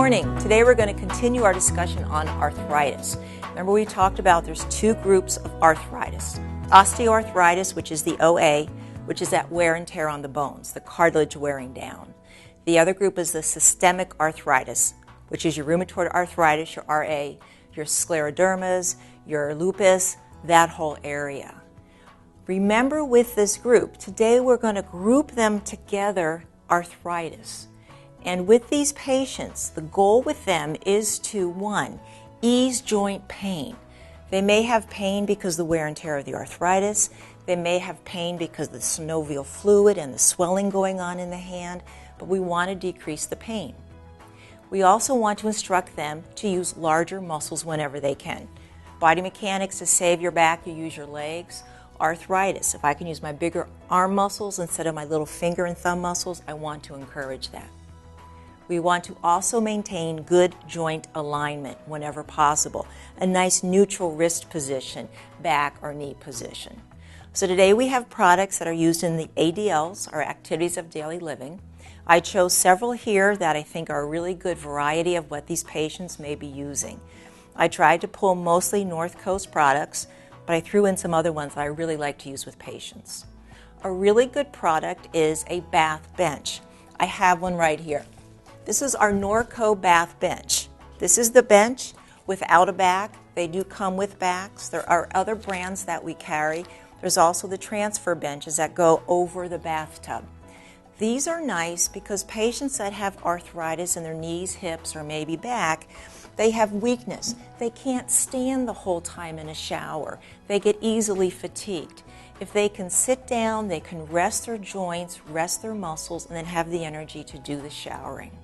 morning. Today we're going to continue our discussion on arthritis. Remember we talked about there's two groups of arthritis. Osteoarthritis, which is the OA, which is that wear and tear on the bones, the cartilage wearing down. The other group is the systemic arthritis, which is your rheumatoid arthritis, your RA, your sclerodermas, your lupus, that whole area. Remember with this group, today we're going to group them together, arthritis. And with these patients, the goal with them is to, one, ease joint pain. They may have pain because of the wear and tear of the arthritis. They may have pain because of the synovial fluid and the swelling going on in the hand, but we want to decrease the pain. We also want to instruct them to use larger muscles whenever they can. Body mechanics, to save your back, you use your legs. Arthritis, if I can use my bigger arm muscles instead of my little finger and thumb muscles, I want to encourage that. We want to also maintain good joint alignment whenever possible, a nice neutral wrist position, back or knee position. So today we have products that are used in the ADLs, or activities of daily living. I chose several here that I think are a really good variety of what these patients may be using. I tried to pull mostly North Coast products, but I threw in some other ones that I really like to use with patients. A really good product is a bath bench. I have one right here. This is our Norco bath bench. This is the bench without a back. They do come with backs. There are other brands that we carry. There's also the transfer benches that go over the bathtub. These are nice because patients that have arthritis in their knees, hips, or maybe back, they have weakness. They can't stand the whole time in a shower. They get easily fatigued. If they can sit down, they can rest their joints, rest their muscles, and then have the energy to do the showering.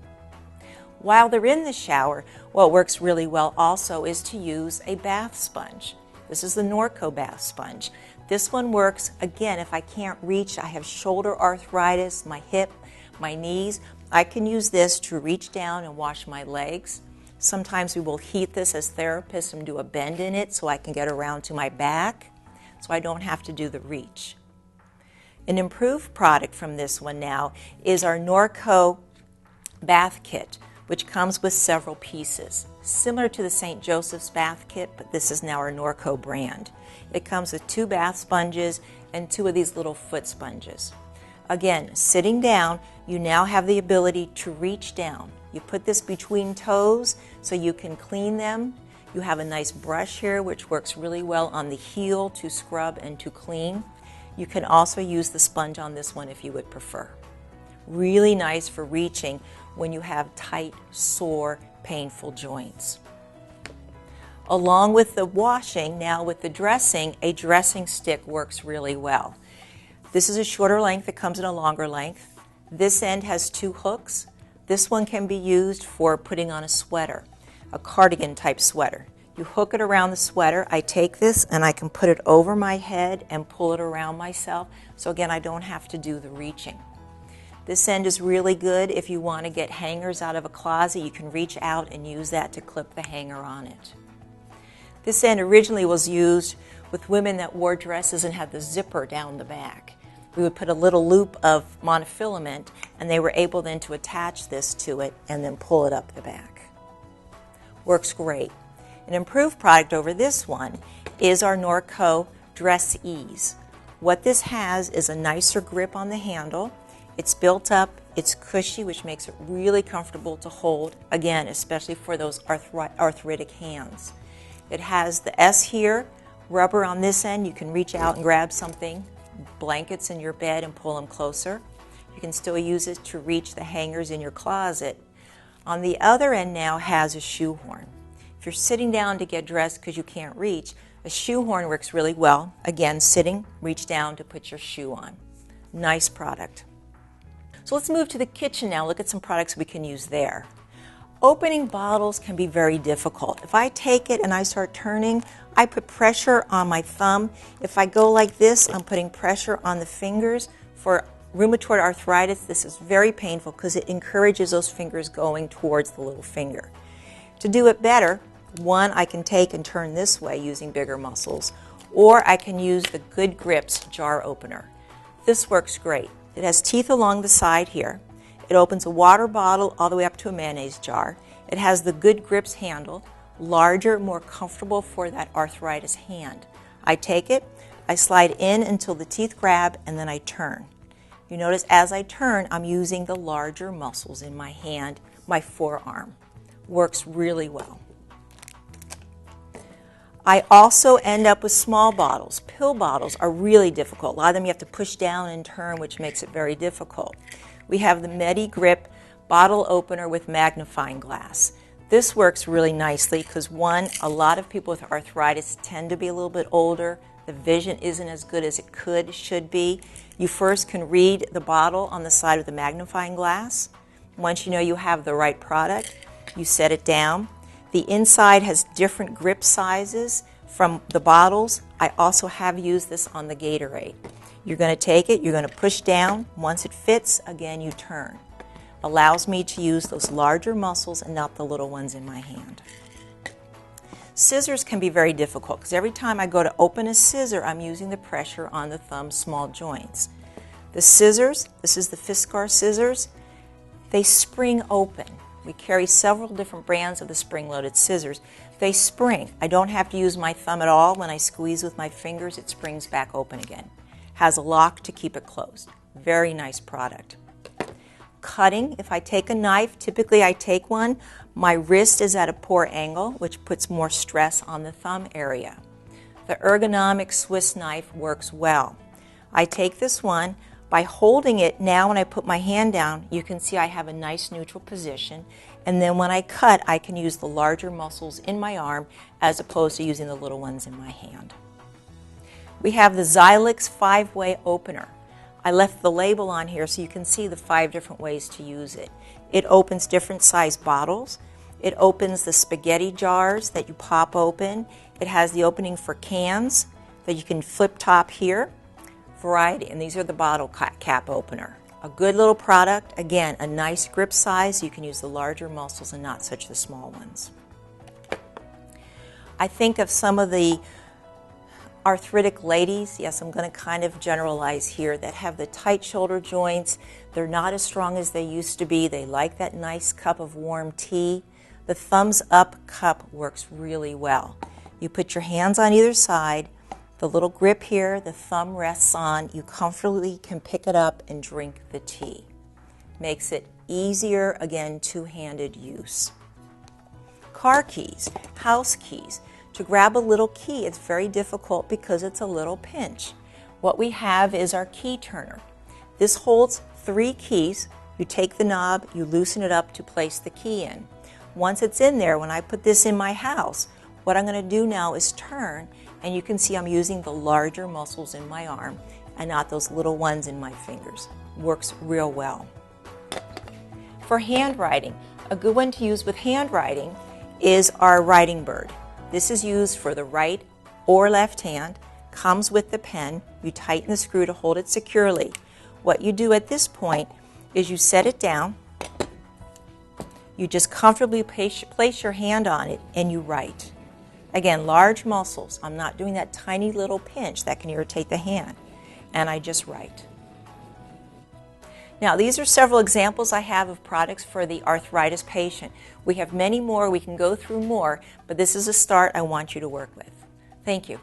While they're in the shower, what works really well also is to use a bath sponge. This is the Norco bath sponge. This one works, again, if I can't reach, I have shoulder arthritis, my hip, my knees, I can use this to reach down and wash my legs. Sometimes we will heat this as therapists and do a bend in it so I can get around to my back, so I don't have to do the reach. An improved product from this one now is our Norco bath kit, which comes with several pieces. Similar to the St. Joseph's bath kit, but this is now our Norco brand. It comes with 2 bath sponges and 2 of these little foot sponges. Again, sitting down, you now have the ability to reach down. You put this between toes so you can clean them. You have a nice brush here which works really well on the heel to scrub and to clean. You can also use the sponge on this one if you would prefer. Really nice for reaching when you have tight, sore, painful joints. Along with the washing, now with the dressing, a dressing stick works really well. This is a shorter length, it comes in a longer length. This end has 2 hooks. This one can be used for putting on a sweater, a cardigan type sweater. You hook it around the sweater. I take this and I can put it over my head and pull it around myself. So again, I don't have to do the reaching. This end is really good if you want to get hangers out of a closet. You can reach out and use that to clip the hanger on it. This end originally was used with women that wore dresses and had the zipper down the back. We would put a little loop of monofilament and they were able then to attach this to it and then pull it up the back. Works great. An improved product over this one is our Norco Dress Ease. What this has is a nicer grip on the handle. It's built up, it's cushy, which makes it really comfortable to hold, again, especially for those arthritic hands. It has the S here, rubber on this end. You can reach out and grab something, blankets in your bed, and pull them closer. You can still use it to reach the hangers in your closet. On the other end now has a shoehorn. If you're sitting down to get dressed because you can't reach, a shoehorn works really well. Again, sitting, reach down to put your shoe on. Nice product. So let's move to the kitchen now, look at some products we can use there. Opening bottles can be very difficult. If I take it and I start turning, I put pressure on my thumb. If I go like this, I'm putting pressure on the fingers. For rheumatoid arthritis, this is very painful because it encourages those fingers going towards the little finger. To do it better, one, I can take and turn this way using bigger muscles, or I can use the Good Grips jar opener. This works great. It has teeth along the side here. It opens a water bottle all the way up to a mayonnaise jar. It has the Good Grips handle, larger, more comfortable for that arthritis hand. I take it, I slide in until the teeth grab, and then I turn. You notice as I turn, I'm using the larger muscles in my hand, my forearm. Works really well. I also end up with small bottles. Pill bottles are really difficult. A lot of them you have to push down and turn, which makes it very difficult. We have the MediGrip bottle opener with magnifying glass. This works really nicely because, one, a lot of people with arthritis tend to be a little bit older. The vision isn't as good as it should be. You first can read the bottle on the side of the magnifying glass. Once you know you have the right product, you set it down. The inside has different grip sizes from the bottles. I also have used this on the Gatorade. You're going to take it, you're going to push down. Once it fits, again you turn. Allows me to use those larger muscles and not the little ones in my hand. Scissors can be very difficult because every time I go to open a scissor, I'm using the pressure on the thumb's small joints. The scissors, this is the Fiskar scissors, they spring open. We carry several different brands of the spring-loaded scissors. They spring. I don't have to use my thumb at all. When I squeeze with my fingers, it springs back open again. Has a lock to keep it closed. Very nice product. Cutting, if I take a knife, typically I take one, my wrist is at a poor angle, which puts more stress on the thumb area. The ergonomic Swiss knife works well. I take this one. By holding it, now when I put my hand down, you can see I have a nice neutral position. And then when I cut, I can use the larger muscles in my arm as opposed to using the little ones in my hand. We have the Xylix 5-way opener. I left the label on here so you can see the 5 different ways to use it. It opens different size bottles. It opens the spaghetti jars that you pop open. It has the opening for cans that you can flip top here. Variety, and these are the bottle cap opener. A good little product, again, a nice grip size. You can use the larger muscles and not such the small ones. I think of some of the arthritic ladies, yes, I'm going to kind of generalize here, that have the tight shoulder joints. They're not as strong as they used to be. They like that nice cup of warm tea. The thumbs up cup works really well. You put your hands on either side. The little grip here, the thumb rests on, you comfortably can pick it up and drink the tea. Makes it easier, again, two-handed use. Car keys, house keys. To grab a little key, it's very difficult because it's a little pinch. What we have is our key turner. This holds 3 keys. You take the knob, you loosen it up to place the key in. Once it's in there, when I put this in my house, what I'm going to do now is turn, and you can see I'm using the larger muscles in my arm and not those little ones in my fingers. Works real well. For handwriting, a good one to use with handwriting is our writing bird. This is used for the right or left hand, comes with the pen. You tighten the screw to hold it securely. What you do at this point is you set it down, you just comfortably place your hand on it, and you write. Again, large muscles. I'm not doing that tiny little pinch that can irritate the hand. And I just write. Now, these are several examples I have of products for the arthritis patient. We have many more. We can go through more, but this is a start I want you to work with. Thank you.